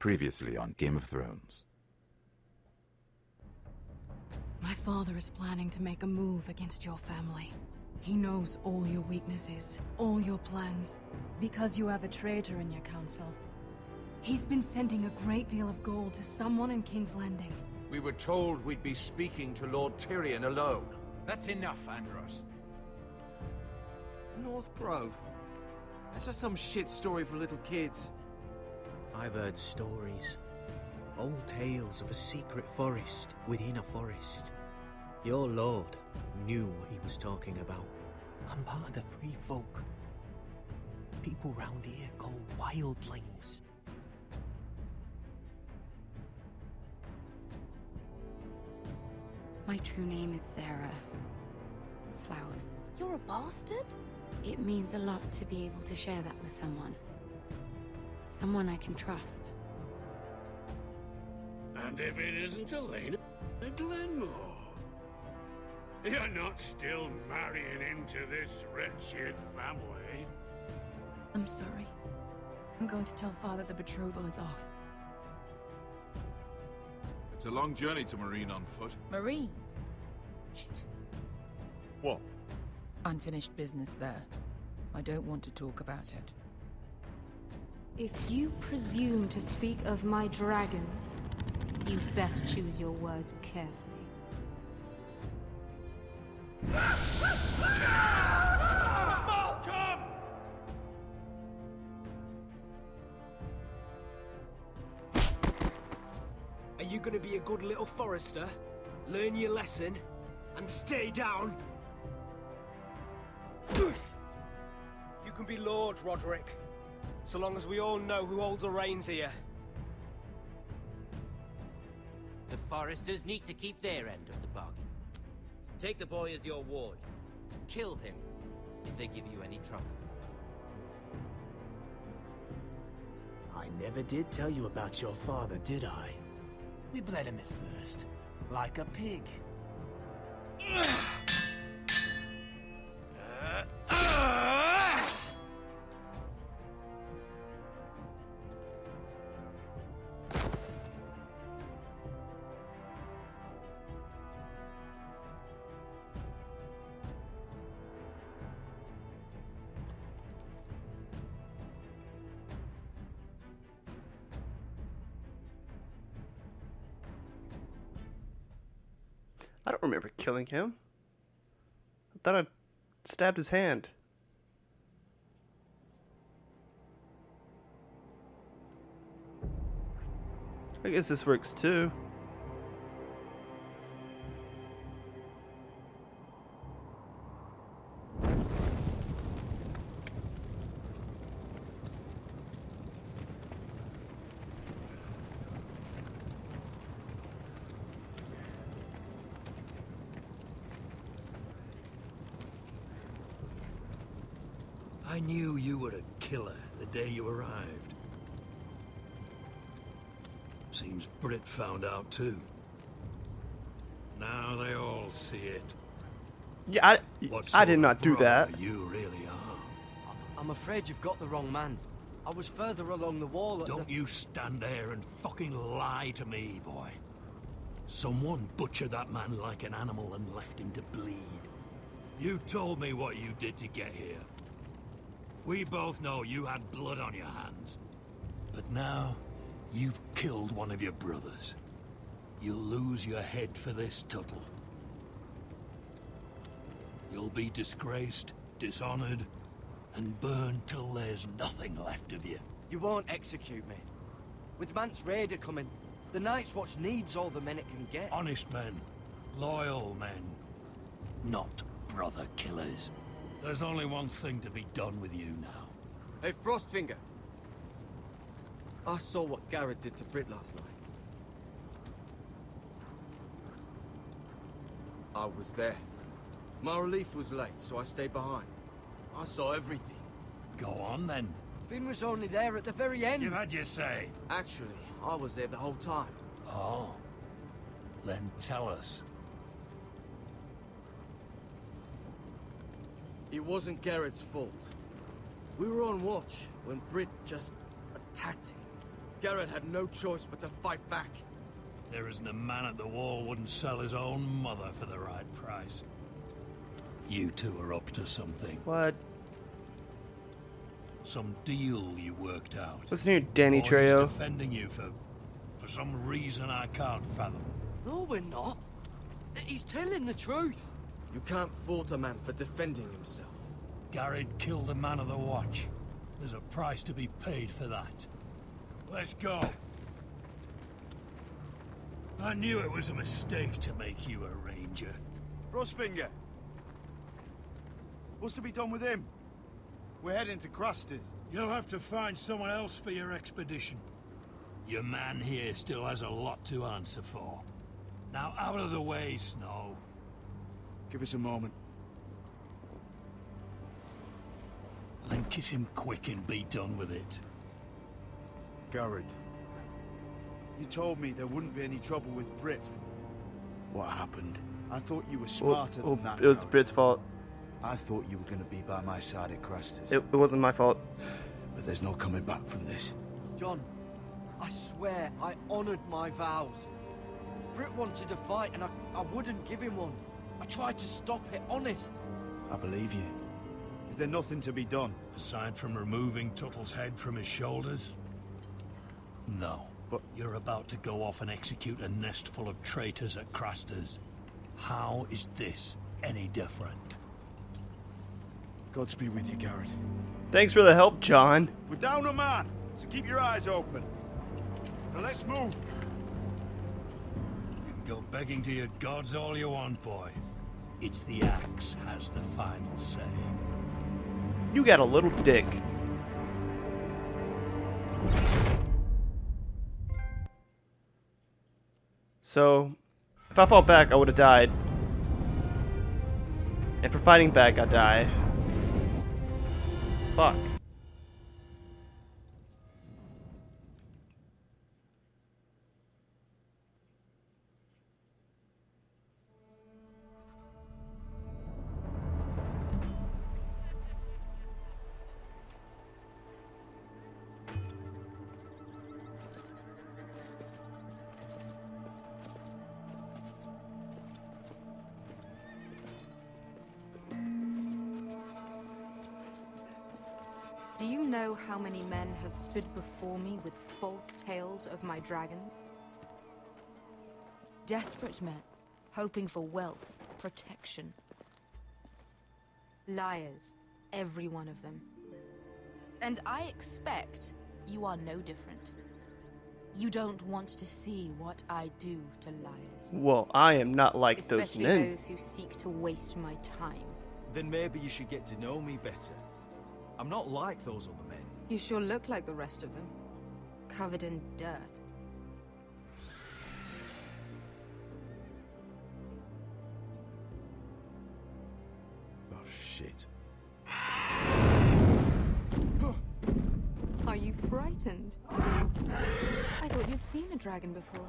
Previously on Game of Thrones. My father is planning to make a move against your family. He knows all your weaknesses, all your plans, because you have a traitor in your council. He's been sending a great deal of gold to someone in King's Landing. We were told we'd be speaking to Lord Tyrion alone. That's enough, Andros. North Grove? That's just some shit story for little kids. I've heard stories. Old tales of a secret forest within a forest. Your lord knew what he was talking about. I'm part of the free folk. People round here called wildlings. My true name is Sarah Flowers. You're a bastard? It means a lot to be able to share that with someone. Someone I can trust. And if it isn't Elena Glenmore, you're not still marrying into this wretched family. I'm sorry. I'm going to tell Father the betrothal is off. It's a long journey to Marine on foot. Marine? Shit. What? Unfinished business there. I don't want to talk about it. If you presume to speak of my dragons, you best choose your words carefully. Malcolm! Are you gonna be a good little forester? Learn your lesson? And stay down? You can be Lord, Roderick. So long as we all know who holds the reins here. The Foresters need to keep their end of the bargain. Take the boy as your ward. Kill him if they give you any trouble. I never did tell you about your father, did I? We bled him at first, like a pig. I don't remember killing him. I thought I stabbed his hand. I guess this works too. I knew you were a killer the day you arrived. Seems Britt found out too. Now they all see it. Yeah, I did not do that. You really are. I'm afraid you've got the wrong man. I was further along the wall at Don't you stand there and fucking lie to me, boy. Someone butchered that man like an animal and left him to bleed. You told me what you did to get here. We both know you had blood on your hands. But now, you've killed one of your brothers. You'll lose your head for this, Tuttle. You'll be disgraced, dishonored, and burned till there's nothing left of you. You won't execute me. With Mance Raider coming, the Night's Watch needs all the men it can get. Honest men. Loyal men. Not brother killers. There's only one thing to be done with you now. Hey, Frostfinger. I saw what Garrett did to Britt last night. I was there. My relief was late, so I stayed behind. I saw everything. Go on, then. Finn was only there at the very end. You've had your say. Actually, I was there the whole time. Oh. Then tell us. It wasn't Garrett's fault. We were on watch when Britt just attacked him. Garrett had no choice but to fight back. There isn't a man at the wall wouldn't sell his own mother for the right price. You two are up to something. What? Some deal you worked out. Listen here, Danny Or he's Trejo. defending you for some reason I can't fathom. No, we're not. He's telling the truth. You can't fault a man for defending himself. Garrett killed a man of the Watch. There's a price to be paid for that. Let's go. I knew it was a mistake to make you a ranger. Frostfinger. What's to be done with him? We're heading to Crusters. You'll have to find someone else for your expedition. Your man here still has a lot to answer for. Now out of the way, Snow. Give us a moment. Then kiss him quick and be done with it. Garrett. You told me there wouldn't be any trouble with Brit. What happened? I thought you were smarter than that. It was Garrett. Brit's fault. I thought you were going to be by my side at Crusters. It wasn't my fault. But there's no coming back from this. John, I swear I honored my vows. Brit wanted a fight and I wouldn't give him one. I tried to stop it, honest. I believe you. Is there nothing to be done? Aside from removing Tuttle's head from his shoulders? No. But you're about to go off and execute a nest full of traitors at Crusters. How is this any different? Godspeed with you, Garrett. Thanks for the help, John. We're down a man, so keep your eyes open. Now let's move. You can go begging to your gods all you want, boy. It's the axe has the final say. You got a little dick. So, if I fought back, I would have died. And for fighting back, I die. Fuck. Do you know how many men have stood before me with false tales of my dragons? Desperate men, hoping for wealth, protection. Liars, every one of them. And I expect you are no different. You don't want to see what I do to liars. Well, I am not like Especially those men. those who seek to waste my time. Then maybe you should get to know me better. I'm not like those other men. You sure look like the rest of them. Covered in dirt. Oh, shit. Are you frightened? I thought you'd seen a dragon before.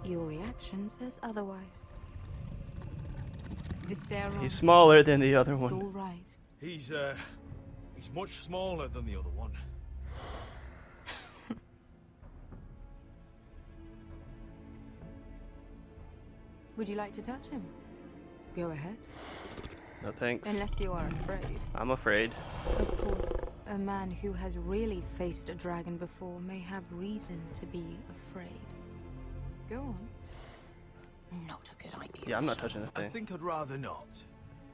Your reaction says otherwise. Visceral. He's smaller than the other It's one. all right. He's much smaller than the other one. Would you like to touch him? Go ahead. No thanks. Unless you are afraid. I'm afraid. Of course, a man who has really faced a dragon before may have reason to be afraid. Go on. Not a good idea. Yeah, I'm not touching the I thing. think I'd rather not.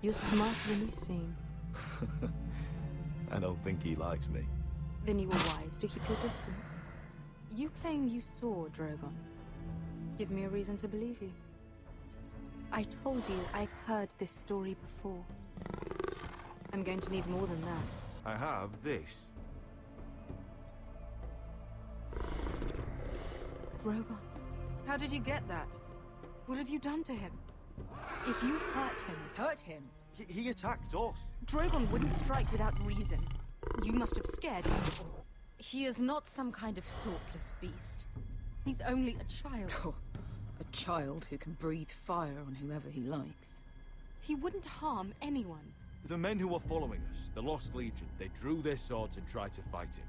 You're smarter than you seem. I don't think he likes me. Then you were wise to keep your distance. You claim you saw Drogon. Give me a reason to believe you. I told you I've heard this story before. I'm going to need more than that. I have this. Drogon. How did you get that? What have you done to him? If you've hurt him... Hurt him? He attacked us. Drogon wouldn't strike without reason. You must have scared him. He is not some kind of thoughtless beast. He's only a child. Oh, a child who can breathe fire on whoever he likes. He wouldn't harm anyone. The men who are following us, the Lost Legion, they drew their swords and tried to fight him.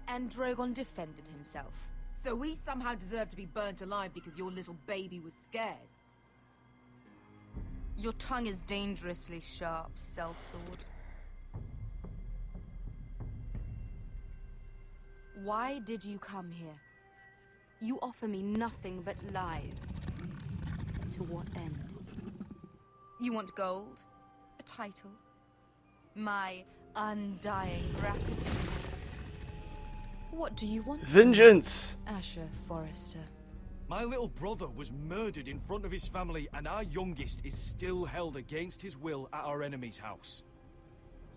And Drogon defended himself. So we somehow deserve to be burnt alive because your little baby was scared? Your tongue is dangerously sharp, sellsword. Why did you come here? You offer me nothing but lies. To what end? You want gold? A title? My undying gratitude? What do you want? Vengeance! Asher Forrester. My little brother was murdered in front of his family, and our youngest is still held against his will at our enemy's house.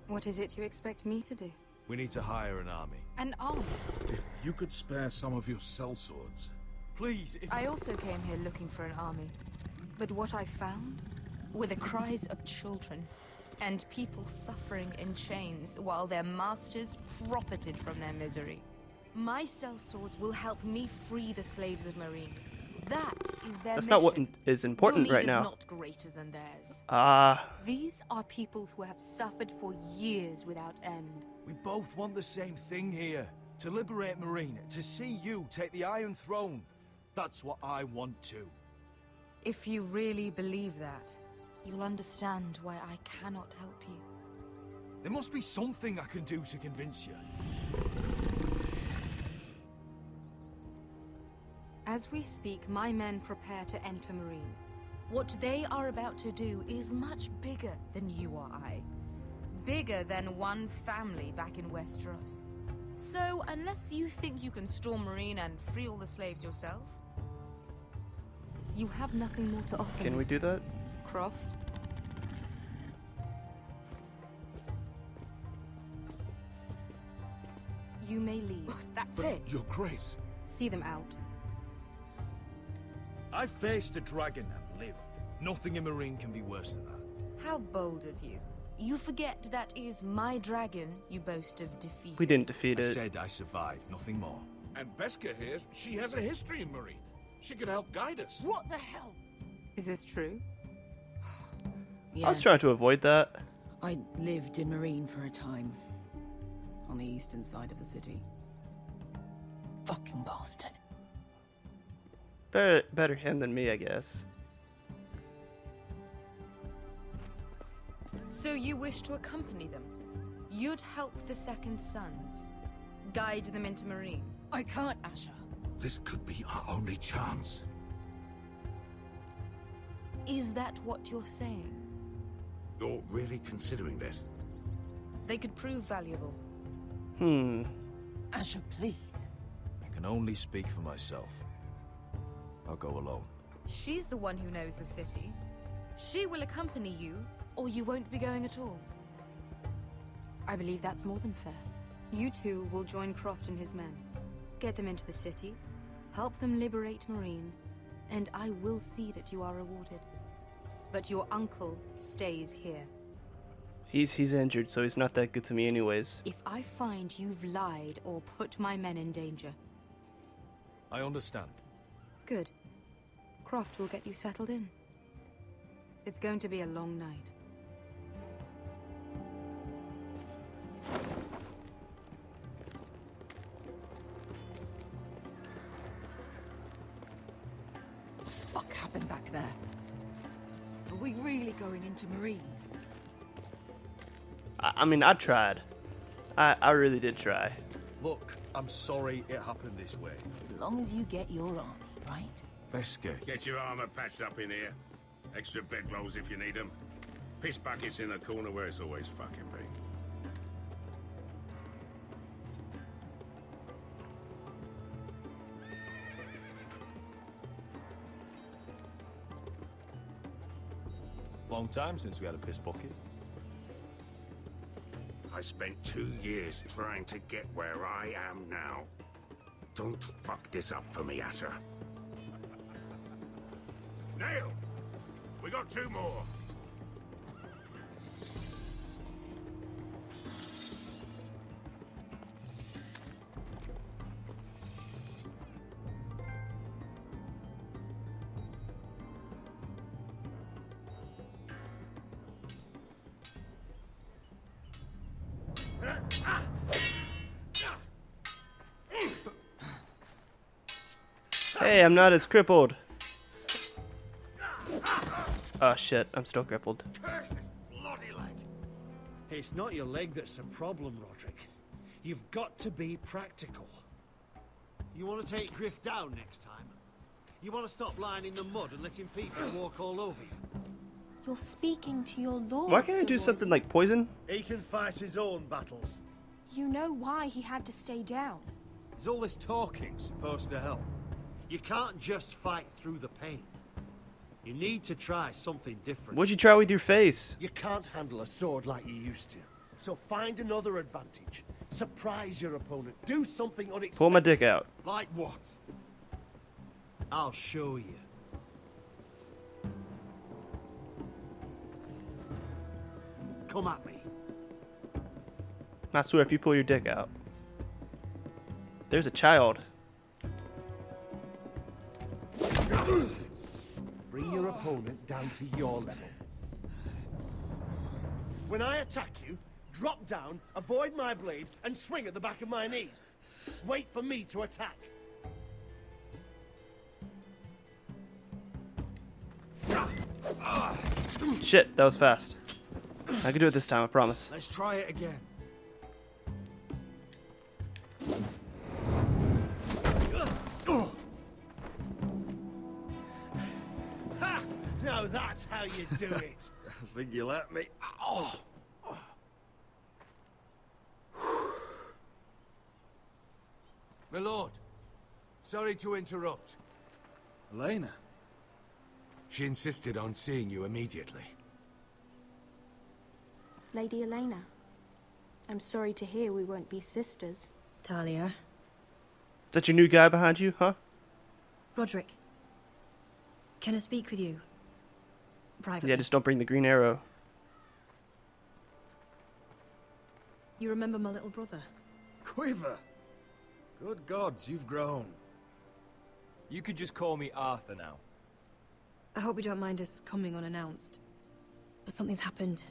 What is it you expect me to do? We need to hire an army. An army? If you could spare some of your sellswords. Please, if... I also came here looking for an army. But what I found were the cries of children and people suffering in chains while their masters profited from their misery. My sellswords will help me free the slaves of Meereen. That is their That's mission. not what is important right now. Your lead is not greater than theirs. These are people who have suffered for years without end. We both want the same thing here. To liberate Meereen, to see you take the Iron Throne. That's what I want too. If you really believe that, you'll understand why I cannot help you. There must be something I can do to convince you. As we speak, my men prepare to enter Meereen. What they are about to do is much bigger than you or I. Bigger than one family back in Westeros. So, unless you think you can storm Meereen and free all the slaves yourself, you have nothing more to offer. Can we do that? Croft? You may leave. That's it. Your Grace. See them out. I faced a dragon and lived. Nothing in Meereen can be worse than that. How bold of you. You forget that is my dragon you boast of defeating. We didn't defeat I it. said I survived, nothing more. And Beskha here, she has a history in Meereen. She could help guide us. What the hell? Is this true? I was trying to avoid that. I lived in Meereen for a time. On the eastern side of the city. Fucking bastard. Better him than me, I guess. So you wish to accompany them? You'd help the Second Sons? Guide them into Meereen? I can't, Asher. This could be our only chance. Is that what you're saying? You're really considering this? They could prove valuable. Asher, please. I can only speak for myself. I'll go alone. She's the one who knows the city. She will accompany you, or you won't be going at all. I believe that's more than fair. You two will join Croft and his men. Get them into the city, help them liberate Meereen, and I will see that you are rewarded. But your uncle stays here. He's injured, so he's not that good to me anyways. If I find you've lied or put my men in danger... I understand. Good. Croft will get you settled in. It's going to be a long night. What the fuck happened back there? Are we really going into Meereen? I mean, I tried. I really did try. Look, I'm sorry it happened this way. As long as you get your army, right? Beskha. Get your armor patched up in here. Extra bedrolls if you need them. Piss buckets in the corner where it's always fucking been. Long time since we had a piss bucket. I spent 2 years trying to get where I am now. Don't fuck this up for me, Asher. Nail! We got 2 more. Hey, I'm not as crippled. Oh shit, I'm still crippled. Curse this bloody leg. It's not your leg that's the problem, Roderick. You've got to be practical. You want to take Griff down next time? You want to stop lying in the mud and letting people walk all over you? You're speaking to your lord. Why can't I do Sir something like poison? He can fight his own battles. You know why he had to stay down. Is all this talking supposed to help? You can't just fight through the pain. You need to try something different. What'd you try with your face? You can't handle a sword like you used to. So find another advantage. Surprise your opponent. Do something unexpected. Pull my dick out. Like what? I'll show you. Come at me. I swear, if you pull your dick out. There's a child. Bring your opponent down to your level. When I attack you, drop down, avoid my blade, and swing at the back of my knees. Wait for me to attack. Shit, that was fast. I can do it this time, I promise. Let's try it again. Ha! Now that's how you do it. I think you let me. Oh. My lord, sorry to interrupt. Elena. She insisted on seeing you immediately. Lady Elena, I'm sorry to hear we won't be sisters. Talia. Is that your new guy behind you, huh? Roderick. Can I speak with you? Privately. Yeah, just don't bring the green arrow. You remember my little brother? Quiver. Good gods, you've grown. You could just call me Arthur now. I hope you don't mind us coming unannounced. But something's happened.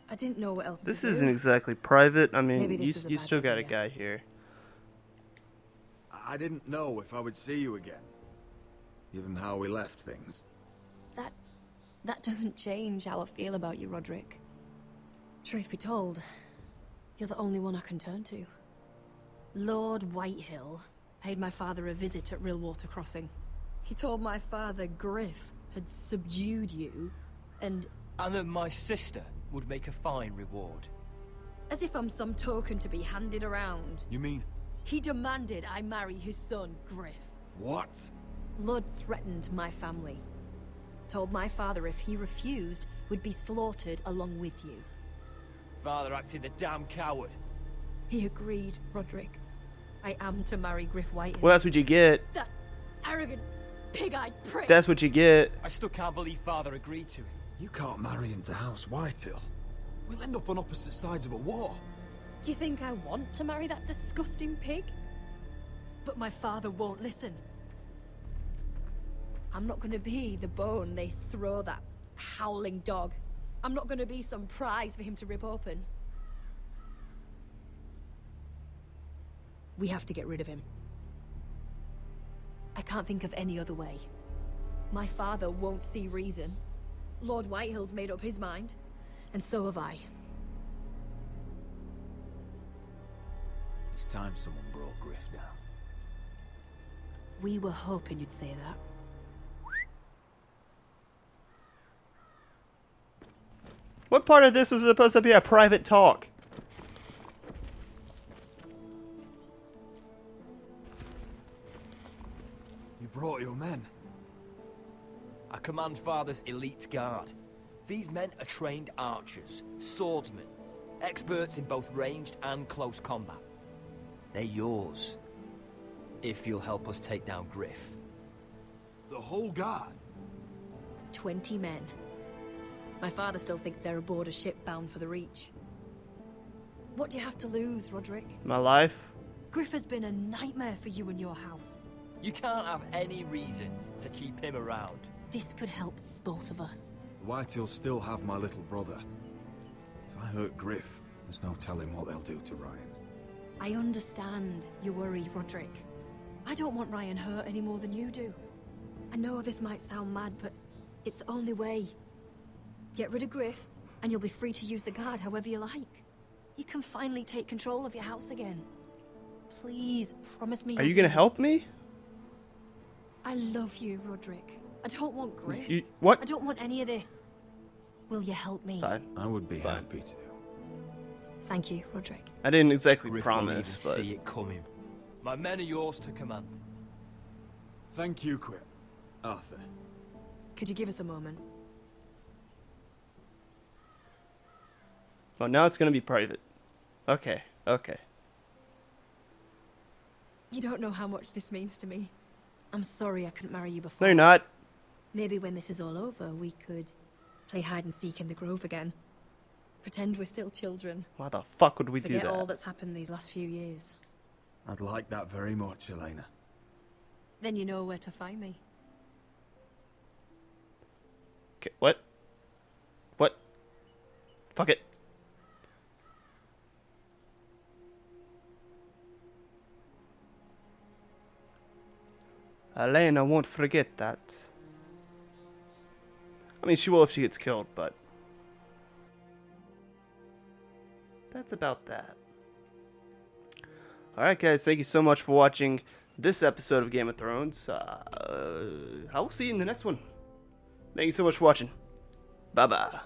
I didn't know what else This to do. isn't exactly private. I mean, Maybe this is a you bad still got a idea. guy here. I didn't know if I would see you again, given how we left things. That doesn't change how I feel about you, Roderick. Truth be told, you're the only one I can turn to. Lord Whitehill paid my father a visit at Rillwater Crossing. He told my father Griff had subdued you, and that my sister would make a fine reward. as if I'm some token to be handed around. You mean? He demanded I marry his son, Griff. What? Lord threatened my family. Told my father if he refused, would be slaughtered along with you. Father acted the damn coward. He agreed, Roderick. I am to marry Griff Whitehill. Well, that's what you get. That arrogant, pig-eyed prick. That's what you get. I still can't believe Father agreed to it. You can't marry into House Whitehill. We'll end up on opposite sides of a war. Do you think I want to marry that disgusting pig? But my father won't listen. I'm not gonna be the bone they throw that howling dog. I'm not gonna be some prize for him to rip open. We have to get rid of him. I can't think of any other way. My father won't see reason. Lord Whitehill's made up his mind, and so have I. It's time someone brought Griff down. We were hoping you'd say that. What part of this was supposed to be a private talk? You brought your men. I command Father's elite guard. These men are trained archers, swordsmen, experts in both ranged and close combat. They're yours, if you'll help us take down Griff. The whole guard? 20 men. My father still thinks they're aboard a ship bound for the Reach. What do you have to lose, Roderick? My life? Griff has been a nightmare for you and your house. You can't have any reason to keep him around. This could help both of us. Whitehills still have my little brother. If I hurt Griff, there's no telling what they'll do to Ryan. I understand your worry, Roderick. I don't want Ryan hurt any more than you do. I know this might sound mad, but it's the only way. Get rid of Griff, and you'll be free to use the guard however you like. You can finally take control of your house again. Please, promise me. Are you gonna help me? I love you, Roderick. I don't want Griff. What? I don't want any of this. Will you help me? Fine. I would be happy to. Thank you, Roderick. I didn't exactly Griff promise, won't but even see it coming. My men are yours to command. Thank you, Quip. Arthur. Could you give us a moment? oh, now it's gonna be private. Okay, okay. You don't know how much this means to me. I'm sorry I couldn't marry you before. No, you're not. Maybe when this is all over, we could play hide and seek in the grove again. Pretend we're still children. Why the fuck would we do Forget that? all that's happened these last few years. I'd like that very much, Elena. Then you know where to find me. Okay, what? What? Fuck it. Elena won't forget that. I mean, she will if she gets killed, but that's about that. Alright guys, thank you so much for watching this episode of Game of Thrones. I will see you in the next one. Thank you so much for watching. Bye-bye.